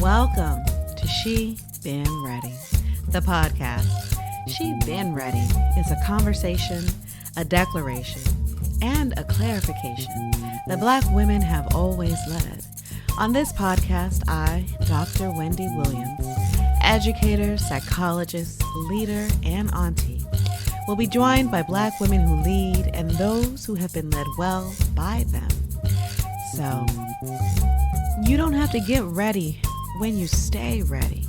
Welcome to She Been Ready, the podcast. She Been Ready is a conversation, a declaration, and a clarification that Black women have always led. On this podcast, I, Dr. Wendi Williams, educator, psychologist, leader, and auntie, will be joined by Black women who lead and those who have been led well by them. So, you don't have to get ready when you stay ready.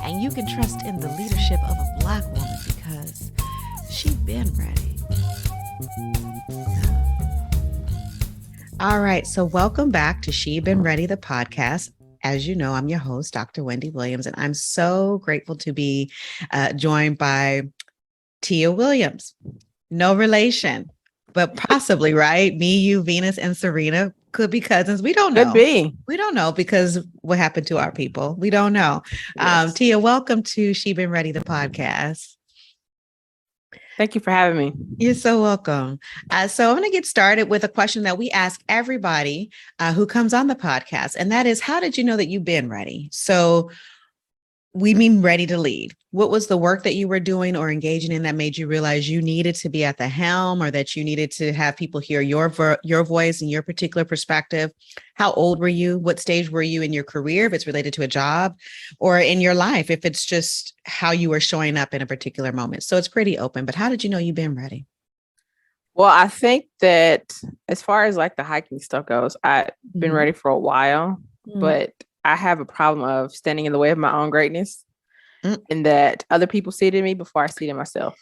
And you can trust in the leadership of a Black woman because she been ready. All right, so welcome back to She Been Ready, the podcast. As you know, I'm your host, Dr. Wendi Williams, and I'm so grateful to be joined by Tia Williams. No relation, but possibly, right? Me, you, Venus, and Serena could be cousins. We don't know. Could be. We don't know because what happened to our people. We don't know. Yes. Tia, welcome to She Been Ready, the podcast. Thank you for having me. You're so welcome. So I'm going to get started with a question that we ask everybody who comes on the podcast, and that is, how did you know that you've been ready? So we mean ready to lead. What was the work that you were doing or engaging in that made you realize you needed to be at the helm, or that you needed to have people hear your voice and your particular perspective? How old were you? What stage were you in your career, if it's related to a job, or in your life, if it's just how you were showing up in a particular moment? So it's pretty open, but how did you know you've been ready? Well, I think that as far as like the hiking stuff goes, I've been ready for a while, but I have a problem of standing in the way of my own greatness and that other people see it in me before I see it in myself.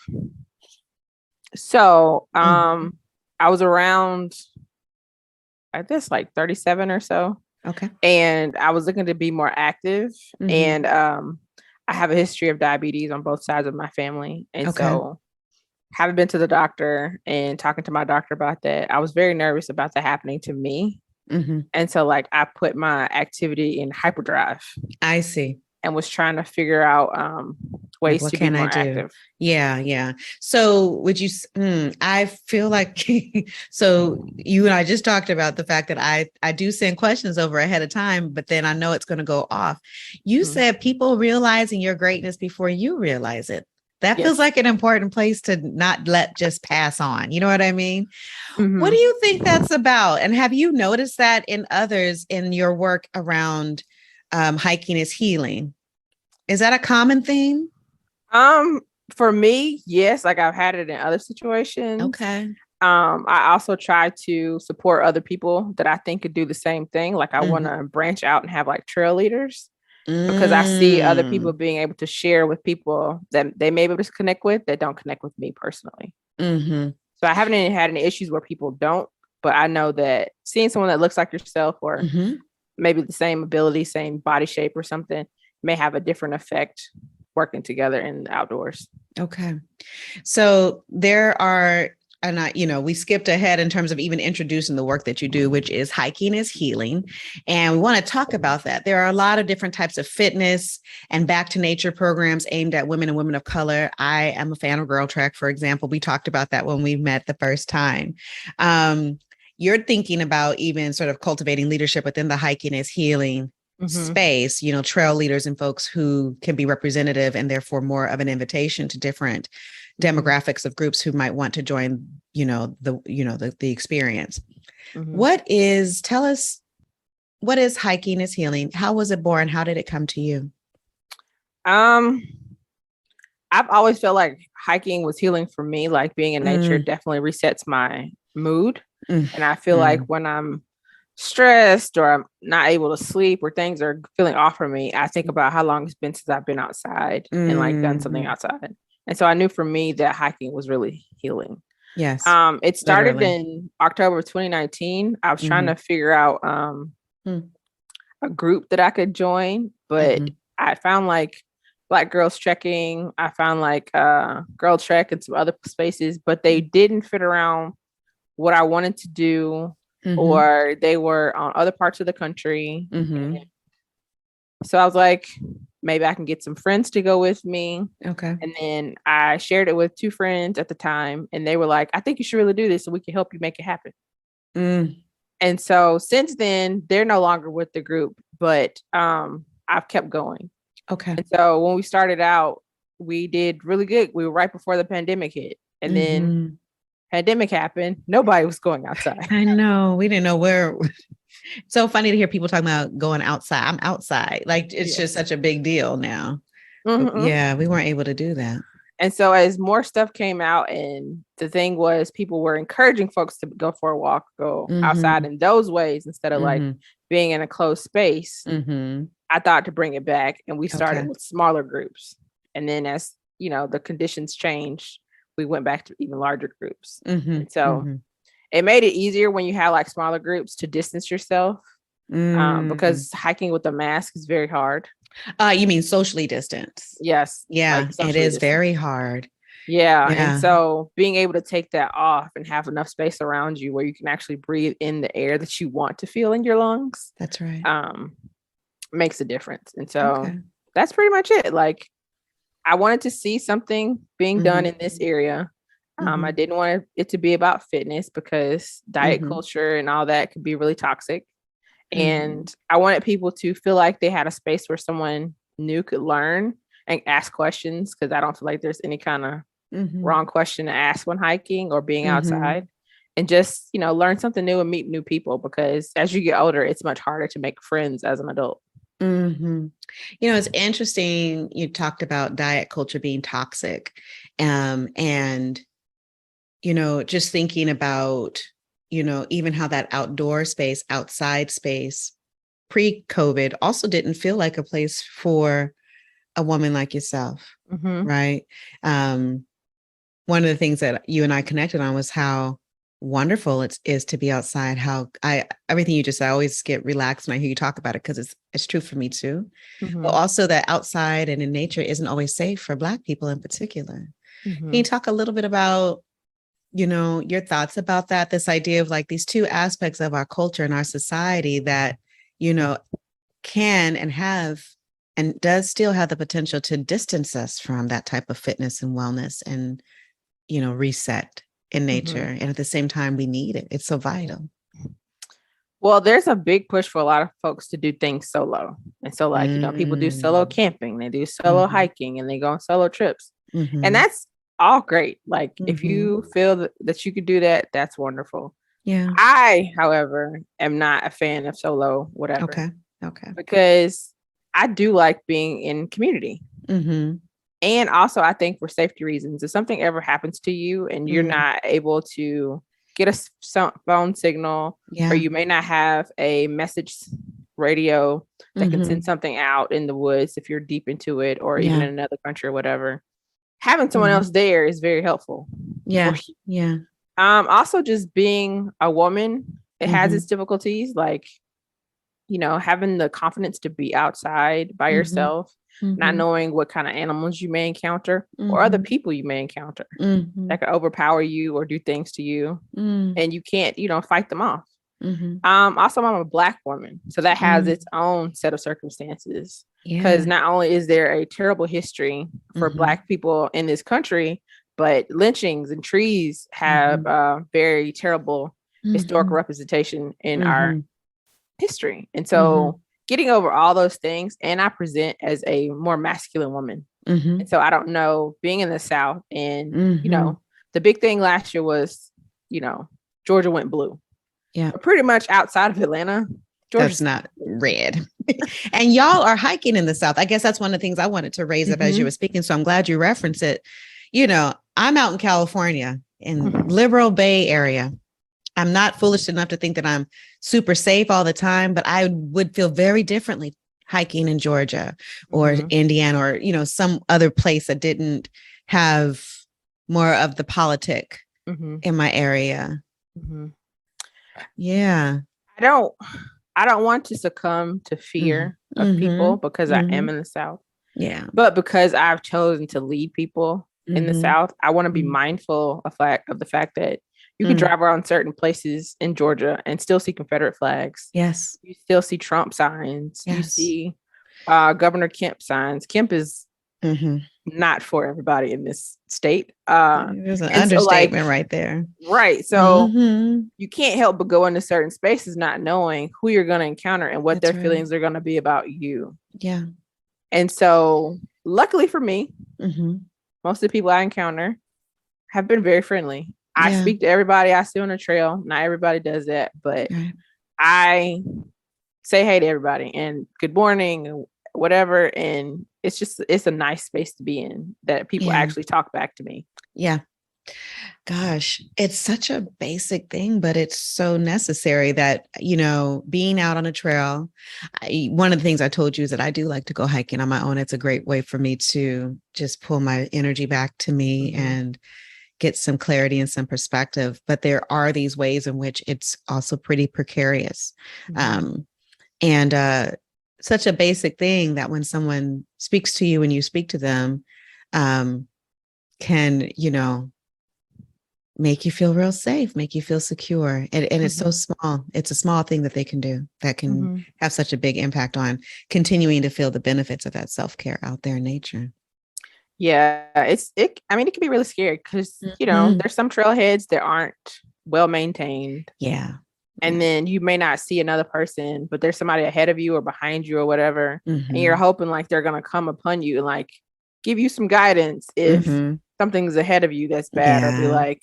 So I was around, I guess like 37 or so. Okay. And I was looking to be more active. And I have a history of diabetes on both sides of my family. And so having been to the doctor and talking to my doctor about that, I was very nervous about that happening to me. And so like I put my activity in hyperdrive. I see. And was trying to figure out ways to be more active. Yeah. So would you, I feel like, so you and I just talked about the fact that I do send questions over ahead of time, but then I know it's going to go off. You said people realizing your greatness before you realize it. That feels like an important place to not let just pass on. You know what I mean? What do you think that's about? And have you noticed that in others in your work around hiking is healing? Is that a common theme? For me, yes. Like I've had it in other situations. Okay. I also try to support other people that I think could do the same thing. Like I want to branch out and have like trail leaders. Because I see other people being able to share with people that they may be able to connect with that don't connect with me personally. So I haven't had any issues where people don't, but I know that seeing someone that looks like yourself or maybe the same ability, same body shape or something may have a different effect working together in the outdoors. Okay. So there are, and we skipped ahead in terms of even introducing the work that you do, which is hiking is healing. And we want to talk about that. There are a lot of different types of fitness and back to nature programs aimed at women and women of color. I am a fan of Girl Trek, for example. We talked about that when we met the first time. You're thinking about even sort of cultivating leadership within the hiking is healing space, trail leaders and folks who can be representative and therefore more of an invitation to different demographics of groups who might want to join, the experience. Tell us, what is hiking is healing? How was it born? How did it come to you? I've always felt like hiking was healing for me. Like being in nature definitely resets my mood. And I feel like when I'm stressed or I'm not able to sleep or things are feeling off for me, I think about how long it's been since I've been outside and like done something outside. And so I knew for me that hiking was really healing. Yes. It started in October of 2019. I was trying to figure out a group that I could join, but I found like Black Girls Trekking. I found like Girl Trek and some other spaces, but they didn't fit around what I wanted to do, or they were on other parts of the country. So I was like, maybe I can get some friends to go with me. Okay. And then I shared it with 2 friends at the time, and they were like, I think you should really do this so we can help you make it happen. And so since then, they're no longer with the group, but I've kept going. Okay. And so when we started out, we did really good. We were right before the pandemic hit. And then pandemic happened. Nobody was going outside. I know. We didn't know where. It's so funny to hear people talking about going outside. I'm outside. Like, it's just such a big deal now. Yeah, we weren't able to do that. And so as more stuff came out, and the thing was, people were encouraging folks to go for a walk, go outside in those ways instead of like being in a closed space. I thought to bring it back, and we started with smaller groups. And then as, you know, the conditions changed, we went back to even larger groups. And so it made it easier when you have like smaller groups to distance yourself, because hiking with a mask is very hard. You mean socially distanced? Yes. Yeah, like it is very hard. Yeah. And so being able to take that off and have enough space around you where you can actually breathe in the air that you want to feel in your lungs. That's right. Makes a difference. And so that's pretty much it. Like, I wanted to see something being done in this area. I didn't want it to be about fitness, because diet culture and all that could be really toxic. And I wanted people to feel like they had a space where someone new could learn and ask questions, because I don't feel like there's any kind of wrong question to ask when hiking or being outside, and just, you know, learn something new and meet new people, because as you get older, it's much harder to make friends as an adult. You know, it's interesting. You talked about diet culture being toxic, and, you know, just thinking about, you know, even how that outdoor space, outside space, pre-COVID also didn't feel like a place for a woman like yourself, right? One of the things that you and I connected on was how wonderful it is to be outside. How everything you just said, I always get relaxed when I hear you talk about it, because it's true for me too. But also that outside and in nature isn't always safe for Black people in particular. Can you talk a little bit about, you know, your thoughts about that, this idea of like these two aspects of our culture and our society that, you know, can and have and does still have the potential to distance us from that type of fitness and wellness and, you know, reset in nature. And at the same time, we need it. It's so vital. Well, there's a big push for a lot of folks to do things solo. And so, like, you know, people do solo camping, they do solo hiking, and they go on solo trips. And that's all great. Like, if you feel that you could do that, that's wonderful. Yeah. I, however, am not a fan of solo whatever. Okay. Because I do like being in community. And also, I think for safety reasons, if something ever happens to you and you're not able to get a phone signal, or you may not have a message radio that can send something out in the woods if you're deep into it, or even in another country or whatever, having someone else there is very helpful. Also, just being a woman, it has its difficulties, like, you know, having the confidence to be outside by yourself, not knowing what kind of animals you may encounter or other people you may encounter that could overpower you or do things to you, and you can't, you know, fight them off. Also, I'm a Black woman, so that has its own set of circumstances, because not only is there a terrible history for Black people in this country, but lynchings and trees have very terrible historical representation in our history. And so getting over all those things, and I present as a more masculine woman. And so I don't know, being in the South, and, you know, the big thing last year was, you know, Georgia went blue. But pretty much outside of Atlanta, Georgia's not red. And y'all are hiking in the South. I guess that's one of the things I wanted to raise up as you were speaking. So I'm glad you referenced it. You know, I'm out in California in liberal Bay Area. I'm not foolish enough to think that I'm super safe all the time, but I would feel very differently hiking in Georgia or Indiana, or, you know, some other place that didn't have more of the politic in my area. Yeah. I don't want to succumb to fear of people, because I am in the South. But because I've chosen to lead people in the South, I want to be mindful of the fact that you can drive around certain places in Georgia and still see Confederate flags. Yes. You still see Trump signs. You see Governor Kemp signs. Kemp is not for everybody in this state. There's an understatement right there. Right. So you can't help but go into certain spaces not knowing who you're going to encounter and what their feelings are going to be about you. Yeah. And so luckily for me, most of the people I encounter have been very friendly. I speak to everybody I see on the trail. Not everybody does that, but I say hey to everybody and good morning and whatever. And it's a nice space to be in that people actually talk back to me. Yeah. Gosh, it's such a basic thing, but it's so necessary that, being out on a trail. One of the things I told you is that I do like to go hiking on my own. It's a great way for me to just pull my energy back to me and get some clarity and some perspective. But there are these ways in which it's also pretty precarious. And such a basic thing that when someone speaks to you and you speak to them, can, make you feel real safe, make you feel secure. And it's so small. It's a small thing that they can do that can have such a big impact on continuing to feel the benefits of that self-care out there in nature. Yeah, it can be really scary because, there's some trailheads that aren't well maintained. Yeah. And then you may not see another person, but there's somebody ahead of you or behind you or whatever. And you're hoping like they're going to come upon you and like give you some guidance if something's ahead of you that's bad, or be like,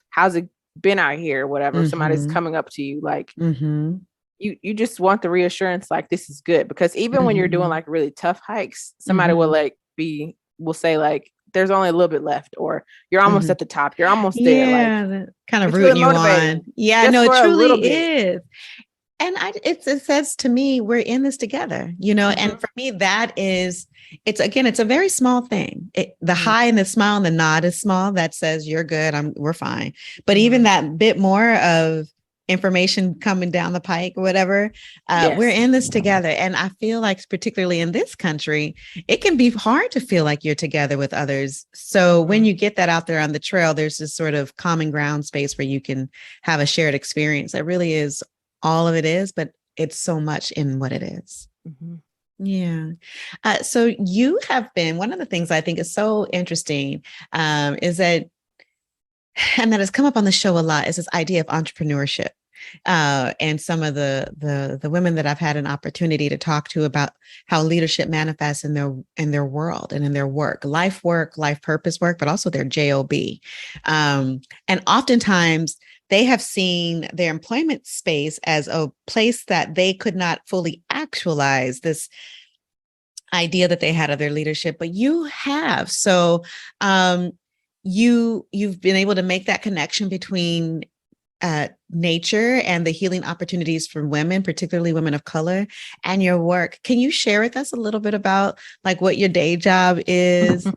how's it been out here? Whatever. Somebody's coming up to you. Like you just want the reassurance, like this is good. Because even when you're doing like really tough hikes, somebody will say like, there's only a little bit left, or you're almost at the top. You're almost there. Like kind of rooting really you on. Yeah, no, it truly is. And it says to me, we're in this together, and for me, that is, it's a very small thing. The hi and the smile and the nod is small. That says you're good. We're fine. But even that bit more of information coming down the pike or whatever, we're in this together. And I feel like particularly in this country, it can be hard to feel like you're together with others. So when you get that out there on the trail, there's this sort of common ground space where you can have a shared experience. That really is all of it is, but it's so much in what it is. Yeah. So you have been, one of the things I think is so interesting is that, and that has come up on the show a lot, is this idea of entrepreneurship. And some of the women that I've had an opportunity to talk to about how leadership manifests in their world and in their work, life purpose work, but also their job. And oftentimes they have seen their employment space as a place that they could not fully actualize this idea that they had of their leadership, but you have. So you've been able to make that connection between nature and the healing opportunities for women, particularly women of color, and your work. Can you share with us a little bit about like what your day job is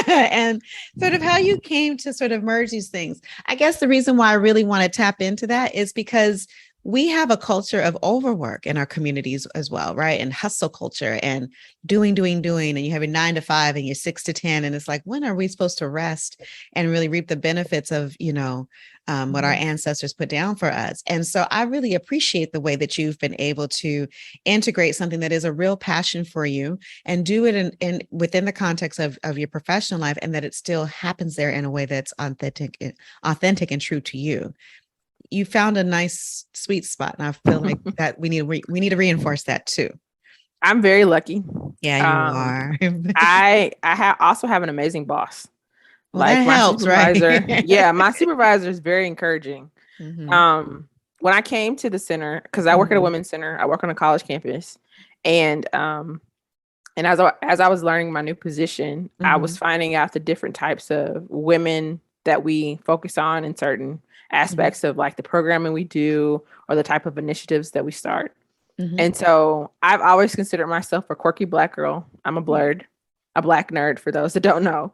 and sort of how you came to sort of merge these things? I guess the reason why I really want to tap into that is because we have a culture of overwork in our communities as well, right? And hustle culture and doing, and you have your 9 to 5 and your 6 to 10. And it's like, when are we supposed to rest and really reap the benefits of, what our ancestors put down for us? And so I really appreciate the way that you've been able to integrate something that is a real passion for you and do it in within the context of your professional life, and that it still happens there in a way that's authentic and true to you. You found a nice sweet spot, and I feel like that we need to reinforce that too. I'm very lucky. Yeah, you are. I also have an amazing boss. Well, like my helps, supervisor. Right? Yeah, my supervisor is very encouraging. When I came to the center, because I work at a women's center, I work on a college campus, and as I was learning my new position, I was finding out the different types of women that we focus on in certain aspects of like the programming we do or the type of initiatives that we start. And so I've always considered myself a quirky Black girl. I'm a blurred, a Black nerd for those that don't know.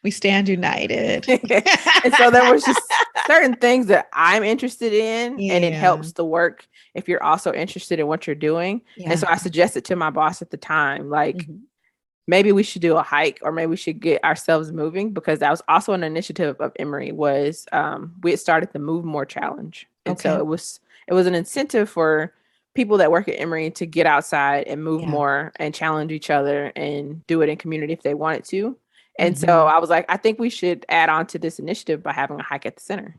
We stand united. And so there was just certain things that I'm interested in, and it helps the work if you're also interested in what you're doing. And so I suggested to my boss at the time, like, maybe we should do a hike, or maybe we should get ourselves moving, because that was also an initiative of Emory. Was we had started the Move More Challenge. And so it was an incentive for people that work at Emory to get outside and move more and challenge each other and do it in community if they wanted to. And so I was like, I think we should add on to this initiative by having a hike at the center.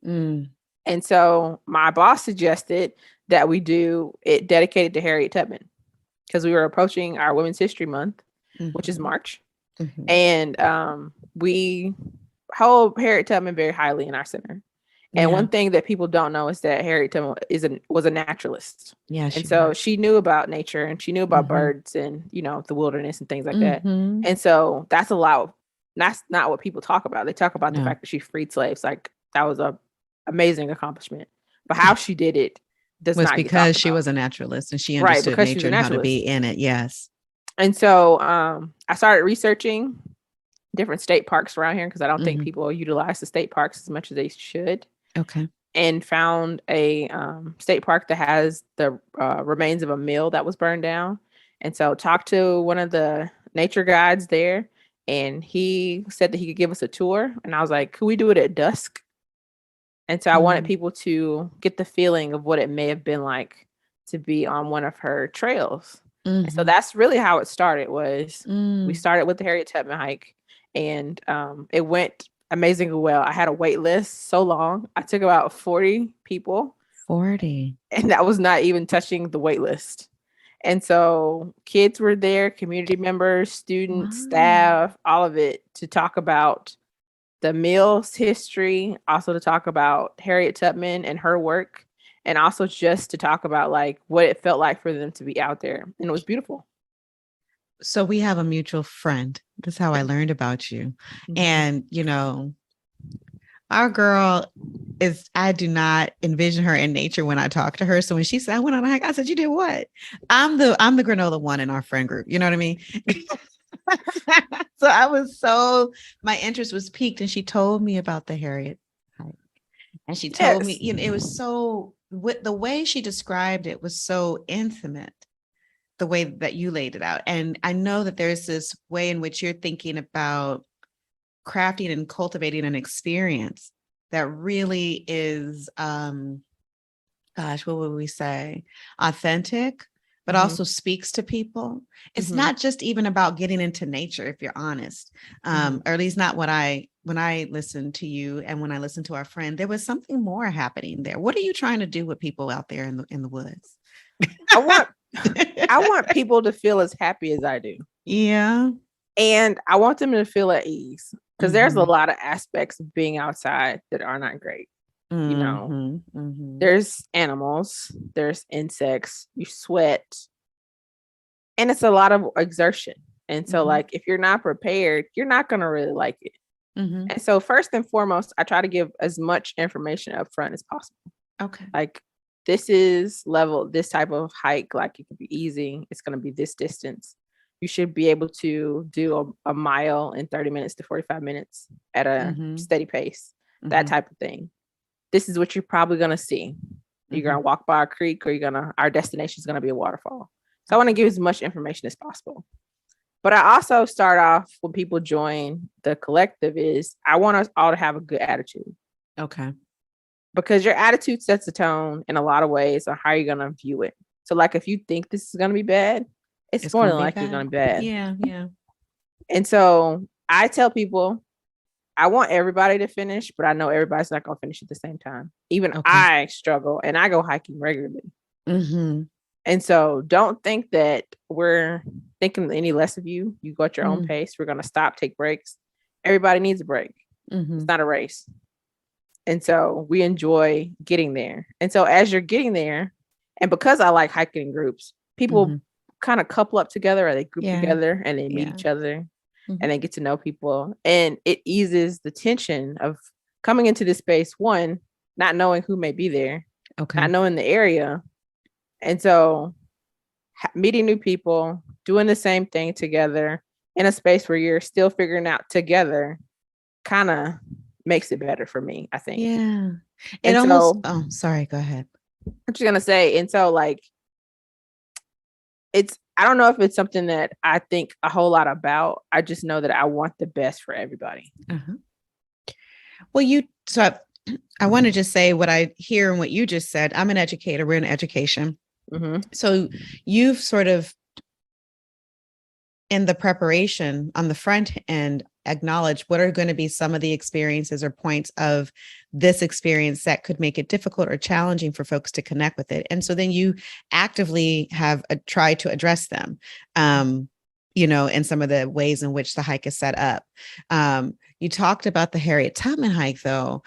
And so my boss suggested that we do it dedicated to Harriet Tubman, because we were approaching our Women's History Month, which is March. And we hold Harriet Tubman very highly in our center. And one thing that people don't know is that Harriet Tubman was a naturalist. And so she knew about nature, and she knew about birds and, you know, the wilderness and things like that. And so that's that's not what people talk about. They talk about the fact that she freed slaves. Like, that was a amazing accomplishment. But how she did it was not because she was a naturalist and she understood nature and how to be in it. Yes. And so I started researching different state parks around here, because I don't think people utilize the state parks as much as they should. Okay. And found a state park that has the remains of a mill that was burned down. And so talked to one of the nature guides there, and he said that he could give us a tour. And I was like, could we do it at dusk? And so I wanted people to get the feeling of what it may have been like to be on one of her trails. And so that's really how it started. We started with the Harriet Tubman hike, and it went amazingly well. I had a wait list so long. I took about 40 people. 40. And that was not even touching the wait list. And so kids were there, community members, students, staff, all of it, to talk about the mill's history, also to talk about Harriet Tubman and her work, and also just to talk about like what it felt like for them to be out there. And it was beautiful. So we have a mutual friend. That's how I learned about you. And, you know, our girl I do not envision her in nature when I talk to her. So when she said, I went on a hike, I said, you did what? I'm the granola one in our friend group. You know what I mean? So my interest was piqued, and she told me about the Harriet hike. And she told me, you know, it was so, the way she described it was so intimate, the way that you laid it out. And I know that there's this way in which you're thinking about crafting and cultivating an experience that really is, what would we say? Authentic, but also speaks to people. It's not just even about getting into nature, if you're honest, or at least not when I listened to you and when I listened to our friend, there was something more happening there. What are you trying to do with people out there in the woods? I want people to feel as happy as I do. Yeah. And I want them to feel at ease, because there's a lot of aspects of being outside that are not great. You know, there's animals, there's insects, you sweat, and it's a lot of exertion. And so like, if you're not prepared, you're not going to really like it. And so first and foremost, I try to give as much information up front as possible. Okay. Like, this type of hike, like, it could be easy. It's going to be this distance. You should be able to do a mile in 30 minutes to 45 minutes at a steady pace, that type of thing. This is what you're probably going to see. You're going to walk by a creek, or our destination is going to be a waterfall. So I want to give as much information as possible. But I also start off when people join the collective is I want us all to have a good attitude. Okay. Because your attitude sets the tone in a lot of ways on how you're going to view it. So like, if you think this is going to be bad, it's more than likely going to be bad. Yeah. Yeah. And so I tell people, I want everybody to finish, but I know everybody's not going to finish at the same time. Even I struggle, and I go hiking regularly. And so don't think that we're thinking any less of you. You go at your own pace. We're going to stop, take breaks. Everybody needs a break. It's not a race. And so we enjoy getting there. And so as you're getting there, and because I like hiking in groups, people kind of couple up together, or they group together, and they meet each other. And they get to know people, and it eases the tension of coming into this space, one, not knowing who may be there, not knowing the area. And so meeting new people, doing the same thing together in a space where you're still figuring out together, kind of makes it better for me, I think. Yeah. It almost, sorry, go ahead. I'm just going to say, and so like, I don't know if it's something that I think a whole lot about. I just know that I want the best for everybody. Well, I want to just say what I hear and what you just said. I'm an educator. We're in education. So you've sort of, in the preparation on the front end, acknowledge what are going to be some of the experiences or points of this experience that could make it difficult or challenging for folks to connect with it. And so then you actively have tried to address them, in some of the ways in which the hike is set up. You talked about the Harriet Tubman hike, though,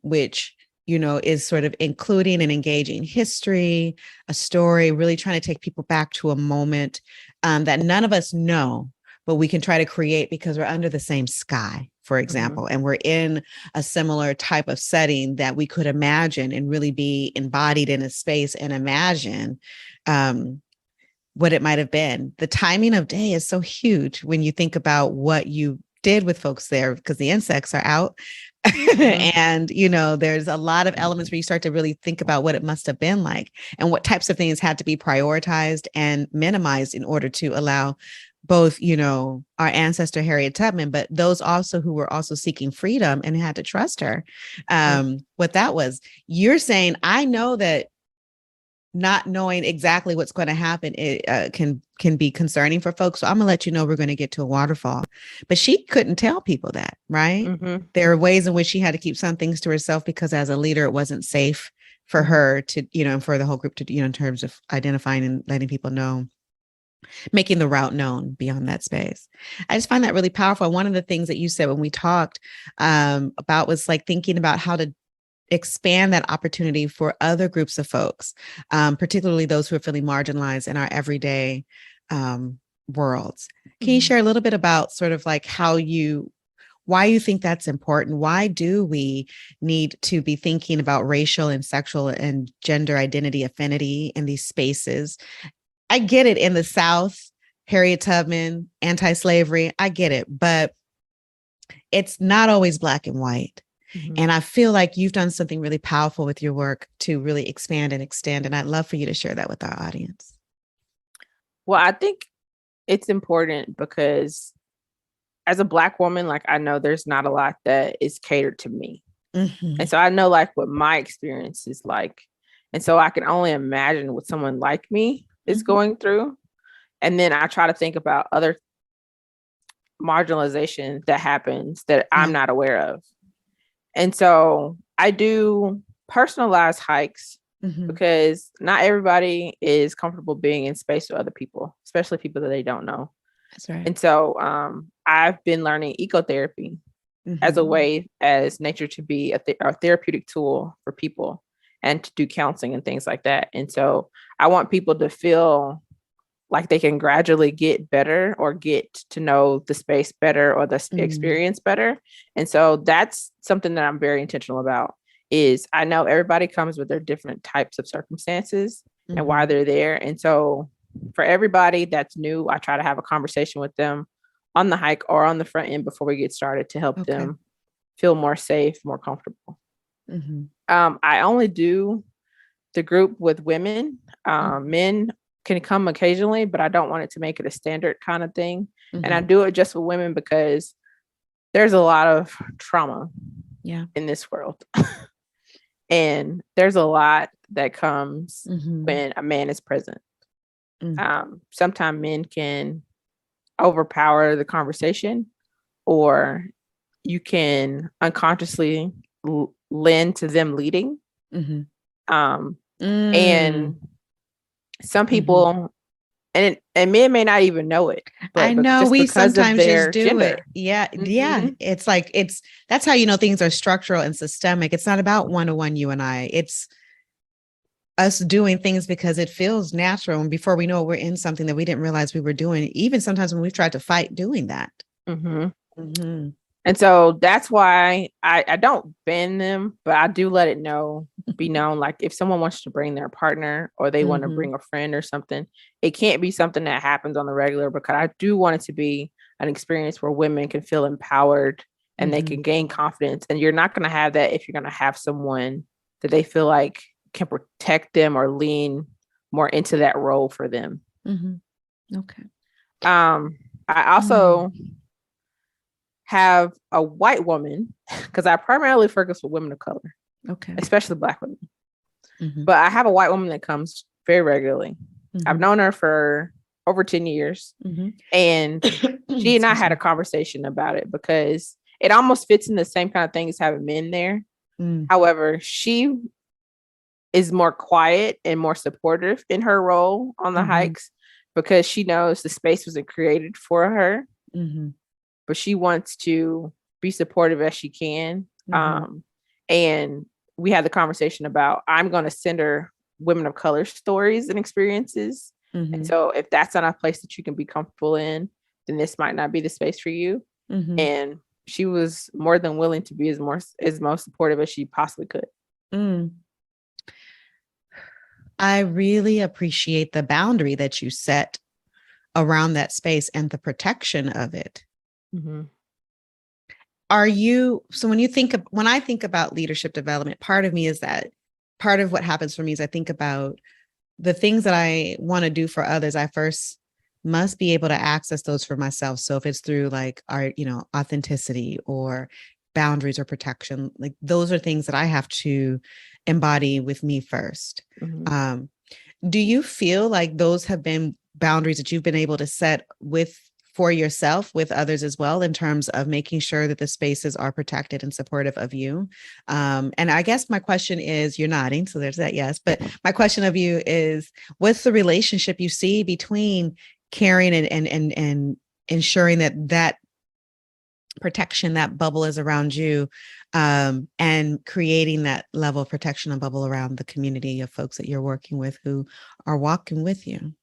which is sort of including and engaging history, a story, really trying to take people back to a moment that none of us know, but we can try to create because we're under the same sky, for example, and we're in a similar type of setting that we could imagine and really be embodied in a space and imagine what it might have been. The timing of day is so huge when you think about what you did with folks there, because the insects are out. And, there's a lot of elements where you start to really think about what it must have been like and what types of things had to be prioritized and minimized in order to allow both, our ancestor Harriet Tubman, but those also who were also seeking freedom and had to trust her. What that was. You're saying, I know that not knowing exactly what's going to happen, it can be concerning for folks. So I'm gonna let you know we're going to get to a waterfall, but she couldn't tell people that, right? There are ways in which she had to keep some things to herself because as a leader, it wasn't safe for her to, and for the whole group to, in terms of identifying and letting people know, making the route known beyond that space. I just find that really powerful. One of the things that you said when we talked about was like thinking about how to expand that opportunity for other groups of folks, particularly those who are feeling marginalized in our everyday worlds. Can you share a little bit about sort of like why you think that's important? Why do we need to be thinking about racial and sexual and gender identity affinity in these spaces? I get it in the South, Harriet Tubman, anti-slavery, I get it, but it's not always black and white. And I feel like you've done something really powerful with your work to really expand and extend. And I'd love for you to share that with our audience. Well, I think it's important because as a Black woman, like I know there's not a lot that is catered to me. And so I know like what my experience is like. And so I can only imagine what someone like me is going through. And then I try to think about other marginalization that happens that I'm not aware of. And so I do personalized hikes because not everybody is comfortable being in space with other people, especially people that they don't know. That's right. And so I've been learning ecotherapy as a way as nature to be a therapeutic tool for people and to do counseling and things like that. And so I want people to feel like they can gradually get better or get to know the space better or the experience better. And so that's something that I'm very intentional about is I know everybody comes with their different types of circumstances and why they're there. And so for everybody that's new, I try to have a conversation with them on the hike or on the front end before we get started to help them feel more safe, more comfortable. I only do the group with women. Men can come occasionally, but I don't want it to make it a standard kind of thing. And I do it just with women because there's a lot of trauma in this world. And there's a lot that comes when a man is present. Sometimes men can overpower the conversation, or you can unconsciously lend to them leading. And some people, and men may not even know it. But I know we sometimes just do gender. it. It's like, that's how, things are structural and systemic. It's not about one-to-one, you and I. It's us doing things because it feels natural. And before we know it, we're in something that we didn't realize we were doing, even sometimes when we've tried to fight doing that. And so that's why I don't ban them, but I do let it be known, like if someone wants to bring their partner or they want to bring a friend or something, it can't be something that happens on the regular, because I do want it to be an experience where women can feel empowered and they can gain confidence. And you're not going to have that if you're going to have someone that they feel like can protect them or lean more into that role for them. Okay. I also have a white woman, because I primarily focus with women of color, especially Black women. But I have a white woman that comes very regularly. I've known her for over 10 years. And she and I had a conversation about it because it almost fits in the same kind of thing as having men there. However, she is more quiet and more supportive in her role on the hikes because she knows the space wasn't created for her, but she wants to be supportive as she can. And we had the conversation about, I'm going to send her women of color stories and experiences. And so if that's not a place that you can be comfortable in, then this might not be the space for you. And she was more than willing to be as most supportive as she possibly could. I really appreciate the boundary that you set around that space and the protection of it. So when I think about leadership development, part of what happens for me is I think about the things that I want to do for others. I first must be able to access those for myself. So if it's through like our, authenticity or boundaries or protection, like those are things that I have to embody with me first. Do you feel like those have been boundaries that you've been able to set for yourself with others as well, in terms of making sure that the spaces are protected and supportive of you? And I guess my question is, you're nodding, so there's that, yes. But my question of you is, what's the relationship you see between caring and ensuring that protection, that bubble is around you, and creating that level of protection and bubble around the community of folks that you're working with who are walking with you?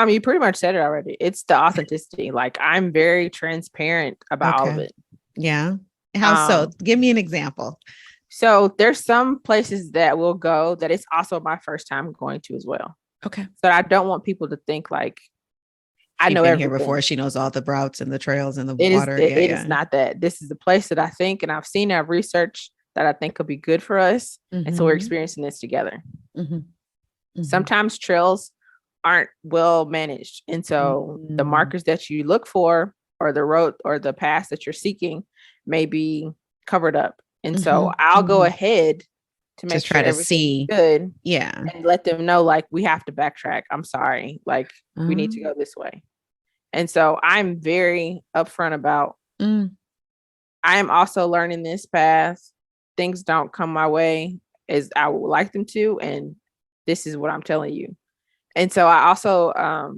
You pretty much said it already. It's the authenticity. Like, I'm very transparent about all of it. Yeah. How so? Give me an example. So there's some places that we'll go that it's also my first time going to as well. Okay. So I don't want people to think like I know everything. Here before. She knows all the routes and the trails and the water. It is not that. This is the place that I think, and I've researched that I think could be good for us. And so we're experiencing this together. Sometimes trails aren't well managed. And so the markers that you look for, or the road or the path that you're seeking, may be covered up. And so I'll go ahead to make sure everything's good. Yeah. And let them know, like, we have to backtrack. I'm sorry. Like, we need to go this way. And so I'm very upfront about, I am also learning this path. Things don't come my way as I would like them to. And this is what I'm telling you. And so I also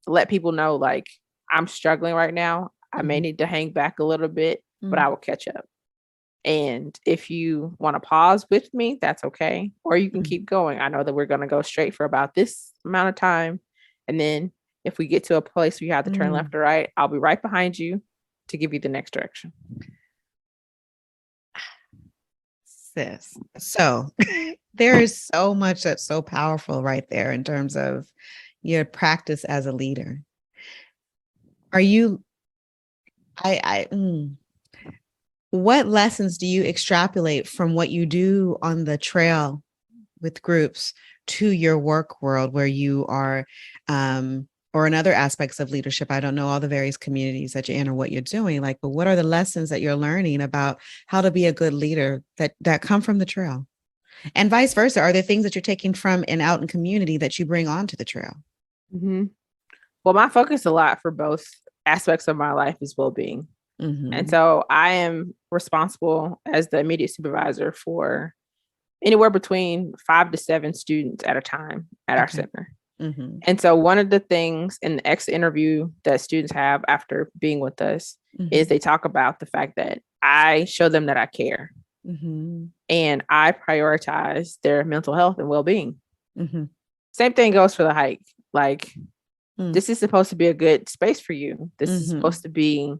let people know, like, I'm struggling right now. I may need to hang back a little bit, but I will catch up. And if you want to pause with me, that's okay. Or you can keep going. I know that we're going to go straight for about this amount of time. And then if we get to a place where you have to turn left or right, I'll be right behind you to give you the next direction. Sis. So there is so much that's so powerful right there in terms of your practice as a leader. What lessons do you extrapolate from what you do on the trail with groups to your work world where you are, or in other aspects of leadership? I don't know all the various communities that you're in or what you're doing, like, but what are the lessons that you're learning about how to be a good leader that come from the trail? And vice versa, are there things that you're taking from and out in community that you bring onto the trail? Well, my focus a lot for both aspects of my life is well-being. And so I am responsible as the immediate supervisor for anywhere between 5 to 7 students at a time at our center. And so one of the things in the exit interview that students have after being with us is they talk about the fact that I show them that I care and I prioritize their mental health and well-being. Same thing goes for the hike. Like, this is supposed to be a good space for you. This is supposed to be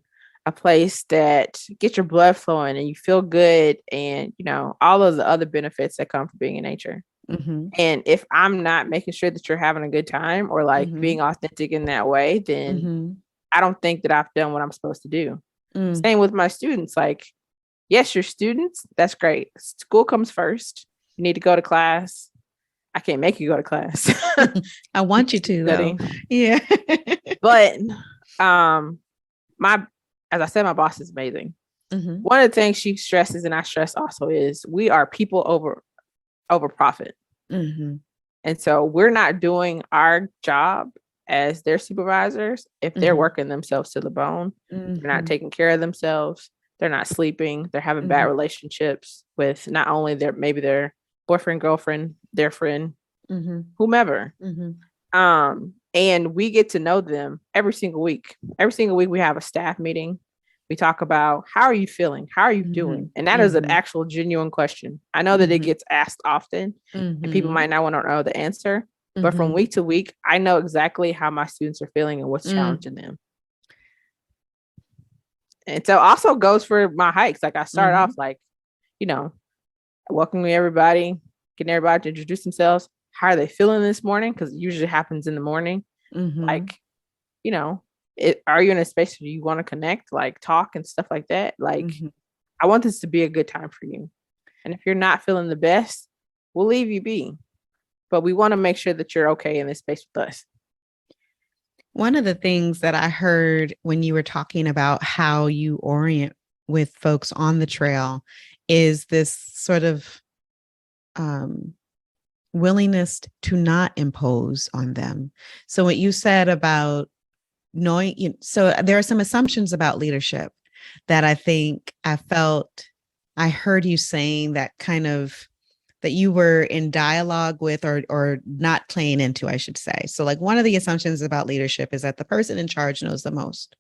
a place that gets your blood flowing and you feel good, and, you know, all of the other benefits that come from being in nature. And if I'm not making sure that you're having a good time or like being authentic in that way, then I don't think that I've done what I'm supposed to do. Same with my students. Like, yes, you're students. That's great. School comes first. You need to go to class. I can't make you go to class. I want you to, though. Yeah. But as I said, my boss is amazing. One of the things she stresses, and I stress also, is we are people over profit. And so we're not doing our job as their supervisors if they're working themselves to the bone. They're not taking care of themselves. They're not sleeping. They're having bad relationships with not only their boyfriend, girlfriend, their friend, whomever. And we get to know them every single week. Every single week we have a staff meeting. We talk about, how are you feeling? How are you doing? And that is an actual genuine question. I know that it gets asked often and people might not want to know the answer, but from week to week, I know exactly how my students are feeling and what's challenging them. And so also goes for my hikes. Like I start off like, welcoming everybody, getting everybody to introduce themselves. How are they feeling this morning? Because it usually happens in the morning. Like, are you in a space where you want to connect, like talk and stuff like that? Like, I want this to be a good time for you. And if you're not feeling the best, we'll leave you be. But we want to make sure that you're okay in this space with us. One of the things that I heard when you were talking about how you orient with folks on the trail is this sort of willingness to not impose on them. So what you said about knowing, so there are some assumptions about leadership that I think I heard you saying that kind of, that you were in dialogue with or not playing into, I should say. So like one of the assumptions about leadership is that the person in charge knows the most.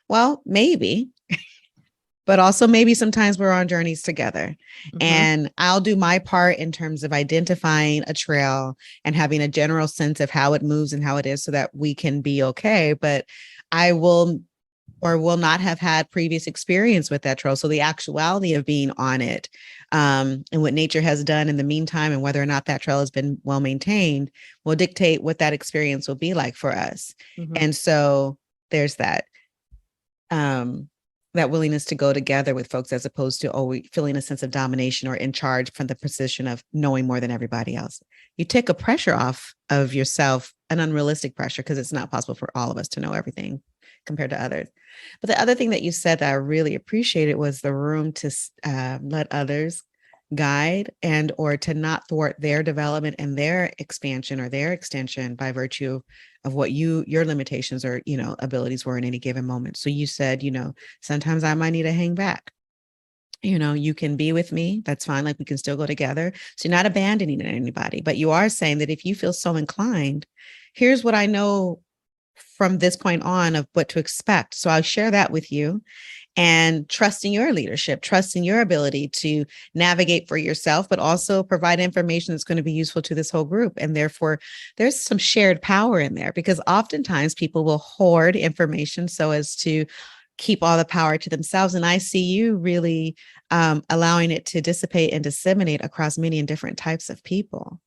Well, maybe, but also maybe sometimes we're on journeys together. And I'll do my part in terms of identifying a trail and having a general sense of how it moves and how it is so that we can be okay. But I will not have had previous experience with that trail. So the actuality of being on it and what nature has done in the meantime and whether or not that trail has been well maintained will dictate what that experience will be like for us. And so there's that willingness to go together with folks as opposed to always feeling a sense of domination or in charge from the position of knowing more than everybody else. You take a pressure off of yourself, an unrealistic pressure, because it's not possible for all of us to know everything compared to others. But the other thing that you said that I really appreciated was the room to let others guide and or to not thwart their development and their expansion or their extension by virtue of what your limitations or abilities were in any given moment. So you said, sometimes I might need to hang back. You can be with me. That's fine. Like we can still go together. So you're not abandoning anybody, but you are saying that if you feel so inclined, here's what I know from this point on of what to expect. So I'll share that with you and trusting your leadership, trusting your ability to navigate for yourself, but also provide information that's going to be useful to this whole group. And therefore, there's some shared power in there because oftentimes people will hoard information so as to keep all the power to themselves. And I see you really allowing it to dissipate and disseminate across many and different types of people.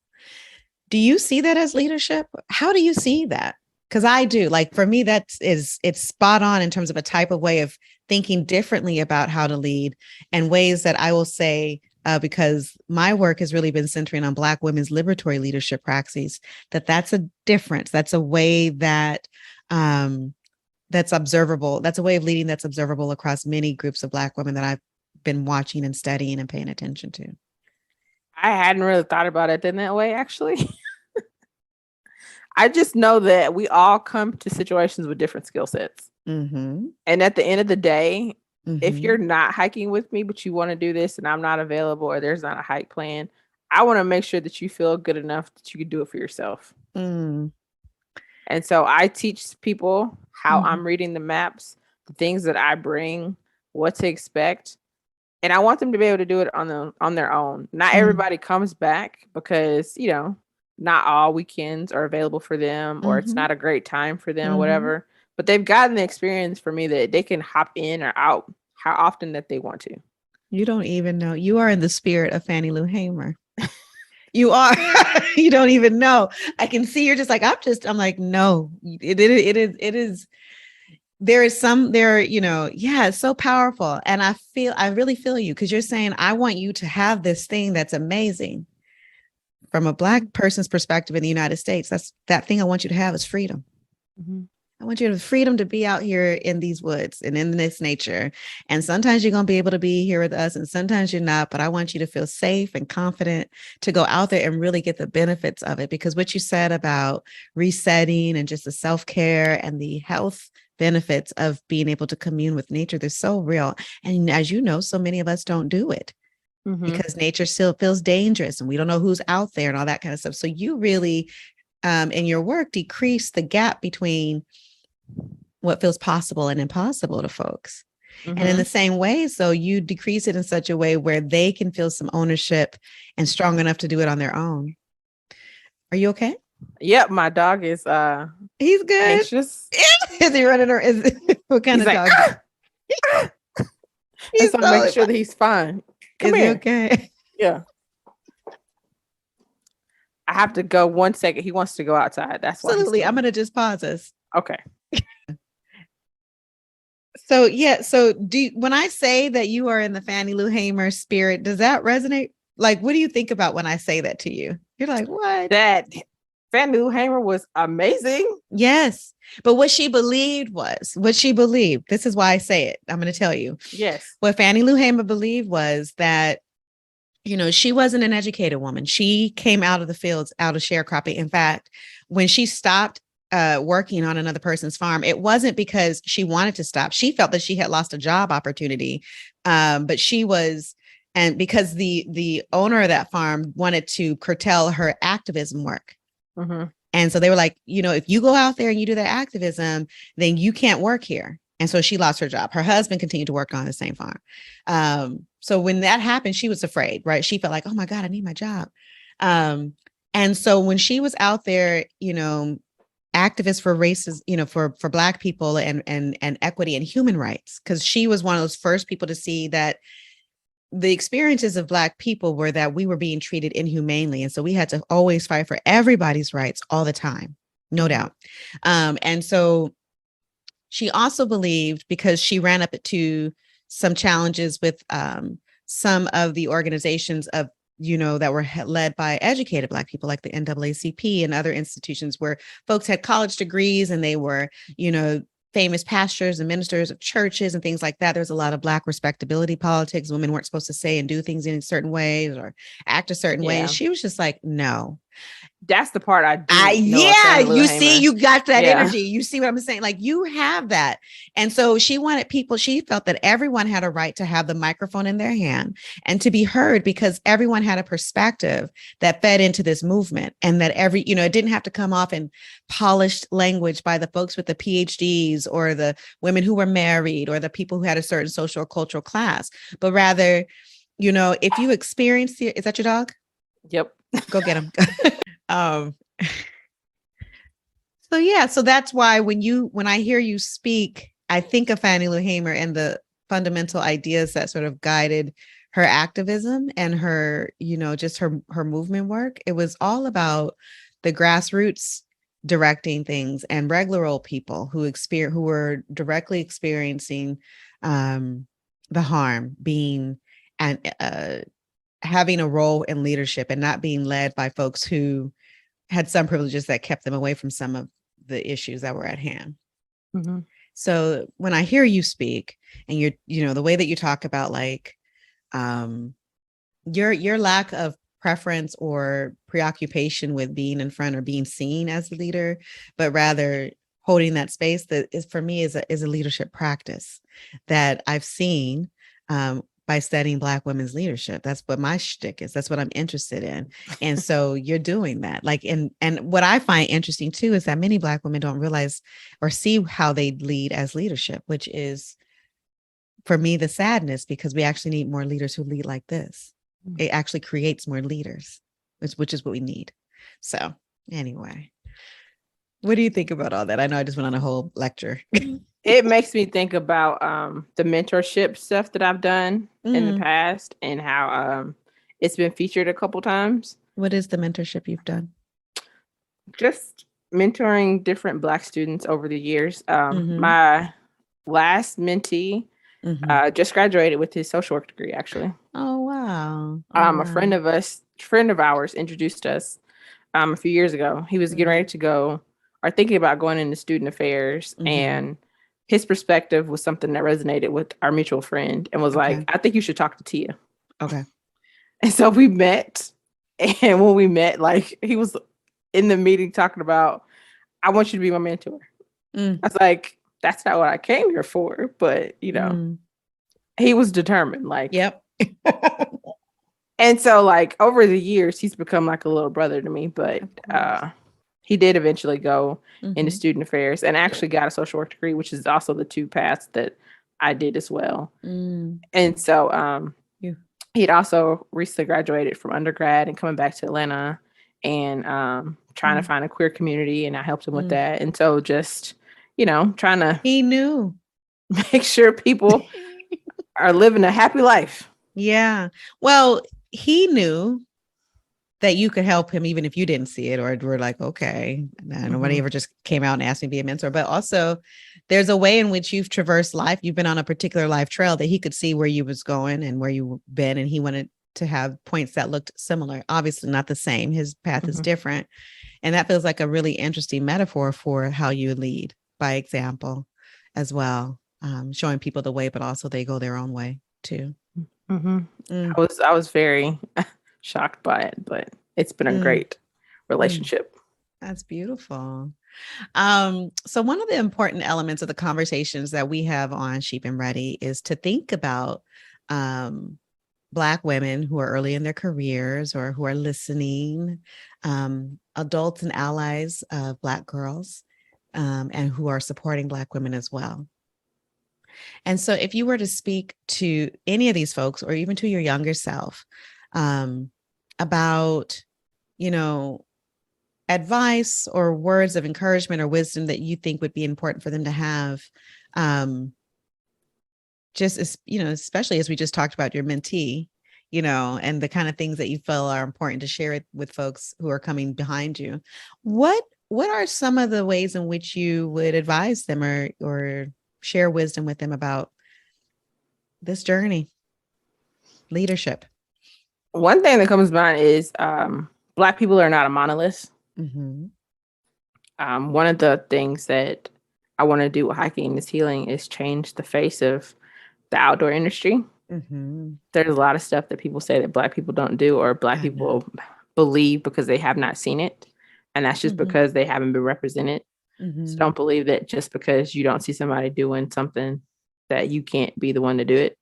Do you see that as leadership? How do you see that? Because I do. Like for me, it's spot on in terms of a type of way of thinking differently about how to lead and ways that I will say, because my work has really been centering on Black women's liberatory leadership praxis, that's a difference. That's a way that's observable. That's a way of leading that's observable across many groups of Black women that I've been watching and studying and paying attention to. I hadn't really thought about it in that way, actually. I just know that we all come to situations with different skill sets. And at the end of the day, if you're not hiking with me, but you want to do this and I'm not available or there's not a hike plan, I want to make sure that you feel good enough that you can do it for yourself. And so I teach people how I'm reading the maps, the things that I bring, what to expect. And I want them to be able to do it on their own. Not everybody comes back because, not all weekends are available for them or it's not a great time for them or whatever, but they've gotten the experience for me that they can hop in or out how often that they want to. You don't even know. You are in the spirit of Fannie Lou Hamer. You are. You don't even know. I can see you're just like, I'm like, no, it is. It's so powerful. And I really feel you because you're saying, I want you to have this thing that's amazing. From a Black person's perspective in the United States, that thing I want you to have is freedom. I want you to have freedom to be out here in these woods and in this nature. And sometimes you're going to be able to be here with us and sometimes you're not, but I want you to feel safe and confident to go out there and really get the benefits of it. Because what you said about resetting and just the self-care and the health benefits of being able to commune with nature, they're so real. And as you know, so many of us don't do it because nature still feels dangerous and we don't know who's out there and all that kind of stuff. So you really, in your work, decrease the gap between what feels possible and impossible to folks. And in the same way, so you decrease it in such a way where they can feel some ownership and strong enough to do it on their own. Are you okay? Yep, my dog is he's good. Anxious. Is he running or is what kind He's of like, dog? He's trying to make sure that he's fine. Come is here. He okay? Yeah. I have to go 1 second. He wants to go outside. That's why. Absolutely. I'm gonna just pause us. Okay. So yeah, so when I say that you are in the Fannie Lou Hamer spirit, does that resonate? Like, what do you think about when I say that to you? You're like, what? That Fannie Lou Hamer was amazing. Yes. But what she believed, this is why I say it. I'm going to tell you. Yes. What Fannie Lou Hamer believed was that, you know, she wasn't an educated woman. She came out of the fields, out of sharecropping. In fact, when she stopped working on another person's farm, it wasn't because she wanted to stop. She felt that she had lost a job opportunity, but she was, and because the owner of that farm wanted to curtail her activism work. And so they were like, you know, if you go out there and you do that activism, then you can't work here. And so she lost her job. Her husband continued to work on the same farm. So when that happened, she was afraid, right? She felt like, oh my God, I need my job. And so when she was out there, you know, activist for races, you know, for Black people and equity and human rights, because she was one of those first people to see that the experiences of Black people were that we were being treated inhumanely. And so we had to always fight for everybody's rights all the time, no doubt. And so she also believed, because she ran up to some challenges with some of the organizations of, you know, that were led by educated Black people like the NAACP and other institutions where folks had college degrees and they were, you know, famous pastors and ministers of churches and things like that. There's a lot of Black respectability politics. Women weren't supposed to say and do things in certain ways or act a certain way. And she was just like, no. That's the part I do. Yeah, you see, you got that energy. You see what I'm saying? Like, you have that. And so she wanted people, she felt that everyone had a right to have the microphone in their hand and to be heard, because everyone had a perspective that fed into this movement, and that you know, it didn't have to come off in polished language by the folks with the PhDs or the women who were married or the people who had a certain social or cultural class, but rather, you know, if you experience is that your dog? Yep. Go get him. So yeah, so that's why when I hear you speak, I think of Fannie Lou Hamer and the fundamental ideas that sort of guided her activism and her, you know, just her movement work. It was all about the grassroots directing things and regular old people who were directly experiencing the harm, being and having a role in leadership and not being led by folks who had some privileges that kept them away from some of the issues that were at hand. So when I hear you speak and you know, the way that you talk about like your lack of preference or preoccupation with being in front or being seen as a leader, but rather holding that space, that is for me is a leadership practice that I've seen by studying Black women's leadership. That's what my shtick is. That's what I'm interested in. And so you're doing that. Like, and what I find interesting too, is that many Black women don't realize or see how they lead as leadership, which is for me, the sadness, because we actually need more leaders who lead like this. It actually creates more leaders, which is what we need. So anyway, what do you think about all that? I know I just went on a whole lecture. It makes me think about the mentorship stuff that I've done in the past and how it's been featured a couple times. What is the mentorship you've done? Just mentoring different Black students over the years. My last mentee just graduated with his social work degree, actually. Oh, wow. A friend of ours introduced us a few years ago. He was getting ready to go are thinking about going into student affairs, and his perspective was something that resonated with our mutual friend, and was like, I think you should talk to Tia. Okay. And so we met, and when we met, like, he was in the meeting talking about, I want you to be my mentor. I was like, that's not what I came here for, but you know, he was determined, like, yep. And so, like, over the years, he's become like a little brother to me, but he did eventually go into student affairs and actually got a social work degree, which is also the 2 paths that I did as well. And so he'd also recently graduated from undergrad and coming back to Atlanta and trying to find a queer community, and I helped him with that. And so just, you know, trying to make sure people are living a happy life. Yeah. Well, he knew that you could help him even if you didn't see it, or were like, okay, nobody ever just came out and asked me to be a mentor. But also there's a way in which you've traversed life. You've been on a particular life trail that he could see where you was going and where you've been. And he wanted to have points that looked similar, obviously not the same. His path is different. And that feels like a really interesting metaphor for how you lead by example as well. Showing people the way, but also they go their own way too. I was very shocked by it, but it's been a great relationship. That's beautiful. So one of the important elements of the conversations that we have on Sheep and Ready is to think about Black women who are early in their careers or who are listening, adults and allies of Black girls, and who are supporting Black women as well. And so if you were to speak to any of these folks, or even to your younger self, about, you know, advice or words of encouragement or wisdom that you think would be important for them to have, just as, you know, especially as we just talked about your mentee, you know, and the kind of things that you feel are important to share it with folks who are coming behind you. What are some of the ways in which you would advise them or share wisdom with them about this journey, leadership? One thing that comes to mind is Black people are not a monolith. One of the things that I want to do with hiking is healing is change the face of the outdoor industry. There's a lot of stuff that people say that Black people don't do, or Black people believe because they have not seen it. And that's just because they haven't been represented. So don't believe that just because you don't see somebody doing something that you can't be the one to do it.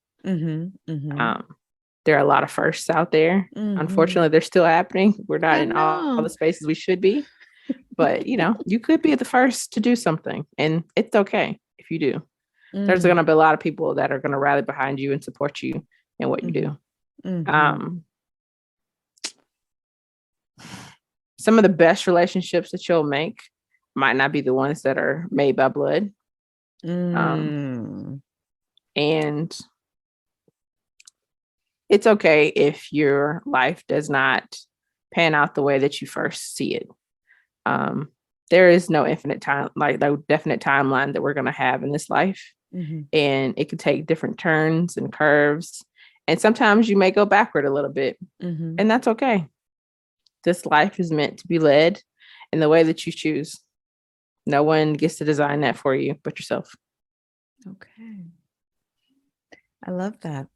There are a lot of firsts out there. Unfortunately, they're still happening. We're not in all the spaces we should be. But, you know, you could be the first to do something, and it's okay if you do. There's going to be a lot of people that are going to rally behind you and support you in what you do. Some of the best relationships that you'll make might not be the ones that are made by blood. And it's okay if your life does not pan out the way that you first see it. There is no infinite time, like no definite timeline that we're going to have in this life. And it could take different turns and curves. And sometimes you may go backward a little bit. And that's okay. This life is meant to be led in the way that you choose. No one gets to design that for you but yourself. Okay. I love that.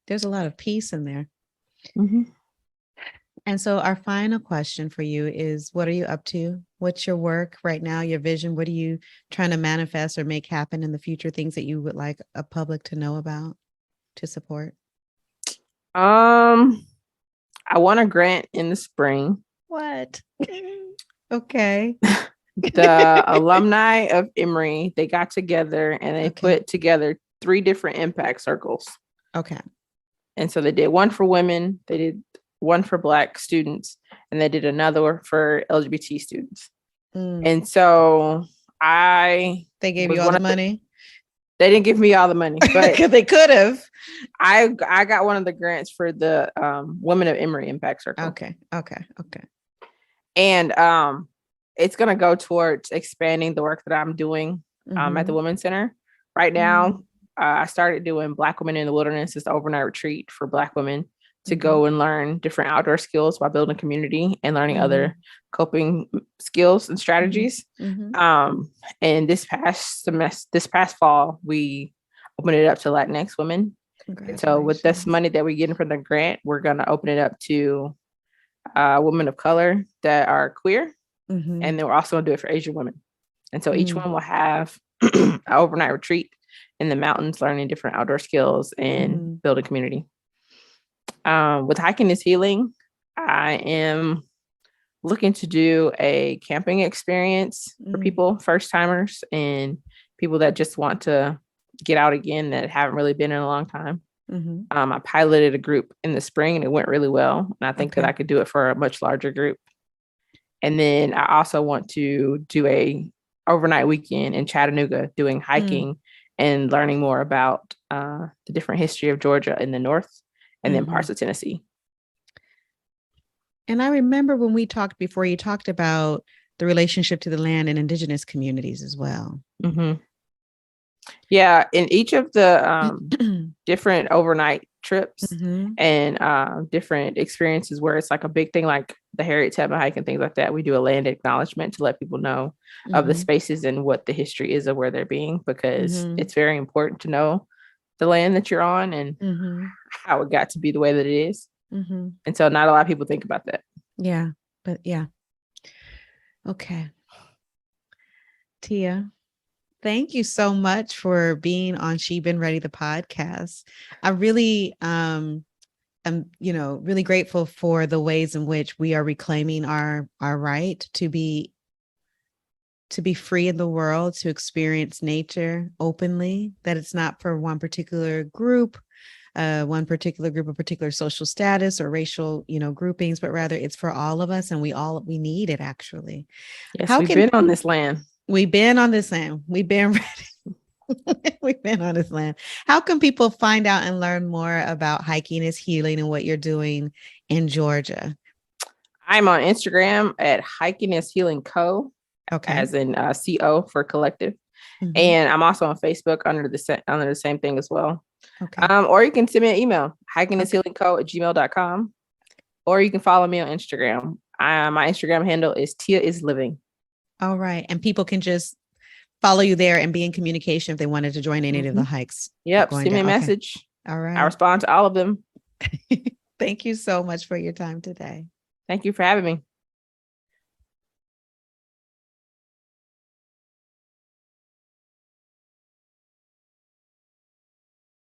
There's a lot of peace in there. And so our final question for you is, what are you up to? What's your work right now, your vision? What are you trying to manifest or make happen in the future? Things that you would like a public to know about, to support? I won a grant in the spring. What? Okay. The alumni of Emory, they got together and they put together 3 different impact circles. Okay. And so they did one for women, they did one for Black students, and they did another for LGBT students. And so they gave you all the money? They didn't give me all the money, but they could have. I got one of the grants for the Women of Emory Impact Circle. Okay. And it's going to go towards expanding the work that I'm doing at the Women's Center. Right now, I started doing Black Women in the Wilderness, this overnight retreat for Black women to go and learn different outdoor skills while building community and learning other coping skills and strategies. And this past fall, we opened it up to Latinx women. And so with this money that we're getting from the grant, we're going to open it up to women of color that are queer. And then we're also going to do it for Asian women. And so each one will have an overnight retreat in the mountains, learning different outdoor skills and building community. With Hiking is Healing, I am looking to do a camping experience for people, first timers, and people that just want to get out again that haven't really been in a long time. I piloted a group in the spring and it went really well. And I think that I could do it for a much larger group. And then I also want to do a overnight weekend in Chattanooga doing hiking and learning more about the different history of Georgia in the north and then parts of Tennessee. And I remember when we talked before, you talked about the relationship to the land and indigenous communities as well. Yeah, in each of the different overnight trips and different experiences where it's like a big thing, like the Harriet Tubman hike and things like that, we do a land acknowledgement to let people know of the spaces and what the history is of where they're being, because it's very important to know the land that you're on and how it got to be the way that it is. And so not a lot of people think about that. Yeah, but yeah. Okay. Tia, thank you so much for being on She Been Ready, the podcast. I really am, really grateful for the ways in which we are reclaiming our right to be free in the world, to experience nature openly, that it's not for one particular group, a particular social status or racial, groupings, but rather it's for all of us, and we need it actually. Yes, we've been on this land. We've been on this land. We've been ready. We've been on this land. How can people find out and learn more about Hiking is Healing and what you're doing in Georgia? I'm on Instagram at Hiking is Healing Co. Okay. As in CO for collective. And I'm also on Facebook under the same thing as well. Okay. Or you can send me an email, hikingishealingco@gmail.com. Or you can follow me on Instagram. My Instagram handle is Tia is Living. All right. And people can just follow you there and be in communication if they wanted to join any of the hikes. Yep. Send me a message. All right. I respond to all of them. Thank you so much for your time today. Thank you for having me.